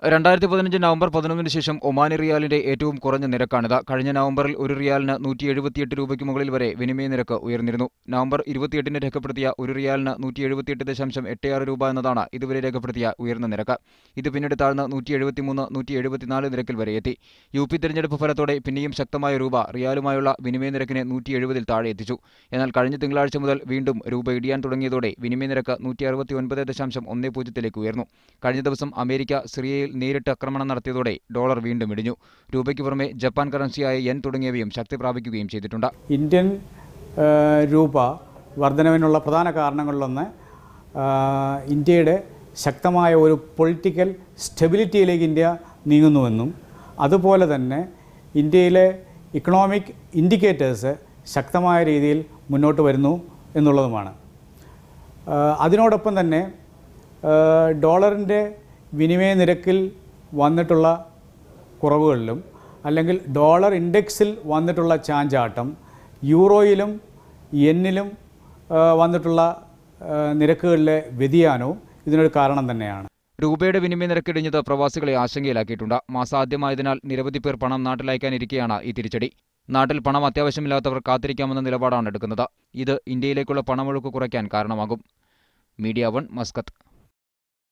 2015 November 11 ശേഷം Omani റിയാലിന്റെ ഏറ്റവും കുറഞ്ഞ നിരക്കാണിത്. കഴിഞ്ഞ നവംബറിൽ ഒരു റിയാലിന് 178 രൂപയ്ക്ക് മുകളിൽ വരെ വിനിമയ നിരക്ക് ഉയർന്നിരുന്നു. നവംബർ 28-ന് രേഖപ്പെടുത്തിയ ഒരു റിയാലിന് 178.86 രൂപ എന്നതാണ് ഇതുവരെ രേഖപ്പെടുത്തിയ ഉയർന്ന നിരക്ക്. ഇത് പിന്നീട് താഴ്ന്ന് 173, 174 നിരക്കിൽ വരെ എത്തി. UP തെരഞ്ഞെടുപ്പ് ഫലത്തോടെ പിന്നെയും ശക്തമായ രൂപ റിയാലുമായുള്ള വിനിമയ നിരക്കിനെ 170-ൽ താഴെ എത്തിച്ചു. എന്നാൽ കഴിഞ്ഞ തിങ്കളാഴ്ച മുതൽ വീണ്ടും രൂപ ഇടിയാൻ തുടങ്ങിയതോടെ വിനിമയ നിരക്ക് 169.10 ഉയർന്നു. കഴിഞ്ഞ ദിവസം അമേരിക്ക സിറിയയിൽ നേരിട്ട് ആക്രമണം നടത്തിയതോടെ ഡോളർ വീണ്ടും ഇടിഞ്ഞു. രൂപയ്ക്ക് പുറമെ ജപ്പാൻ കറൻസിയായ യെൻ തുടങ്ങിയവയും ശക്തി പ്രാപിക്കുകയും ചെയ്തിട്ടുണ്ട്. ഇന്ത്യൻ രൂപ വർധനവിനുള്ള പ്രധാന കാരണങ്ങളിലൊന്ന് ഇന്ത്യയുടെ ശക്തമായ ഒരു പൊളിറ്റിക്കൽ സ്റ്റെബിലിറ്റിയിലേക്ക് ഇന്ത്യ നീങ്ങുന്നുവെന്നും അതുപോലെ തന്നെ ഇന്ത്യയിലെ ഇക്കണോമിക് ഇൻഡിക്കേറ്റേഴ്സ് ശക്തമായ രീതിയിൽ മുന്നോട്ട് വരുന്നു എന്നുള്ളതുമാണ്. അതിനോടൊപ്പം തന്നെ ഡോളറിൻ്റെ വിനിമയ നിരക്കിൽ വന്നിട്ടുള്ള കുറവുകളിലും അല്ലെങ്കിൽ ഡോളർ ഇൻഡെക്സിൽ വന്നിട്ടുള്ള ചാഞ്ചാട്ടം യൂറോയിലും യെന്നിലും വന്നിട്ടുള്ള നിരക്കുകളിലെ വ്യതിയാനവും ഇതിനൊരു കാരണം തന്നെയാണ്. രൂപയുടെ വിനിമയ നിരക്കിടിഞ്ഞത് പ്രവാസികളെ ആശങ്കയിലാക്കിയിട്ടുണ്ട്. മാസാദ്യമായതിനാൽ നിരവധി പേർ പണം നാട്ടിലയക്കാനിരിക്കെയാണ് ഈ തിരിച്ചടി. നാട്ടിൽ പണം അത്യാവശ്യമില്ലാത്തവർ കാത്തിരിക്കാമെന്ന നിലപാടാണ് എടുക്കുന്നത്. ഇത് ഇന്ത്യയിലേക്കുള്ള പണമൊഴുക്ക് കുറയ്ക്കാൻ കാരണമാകും. Media 1 Muscat.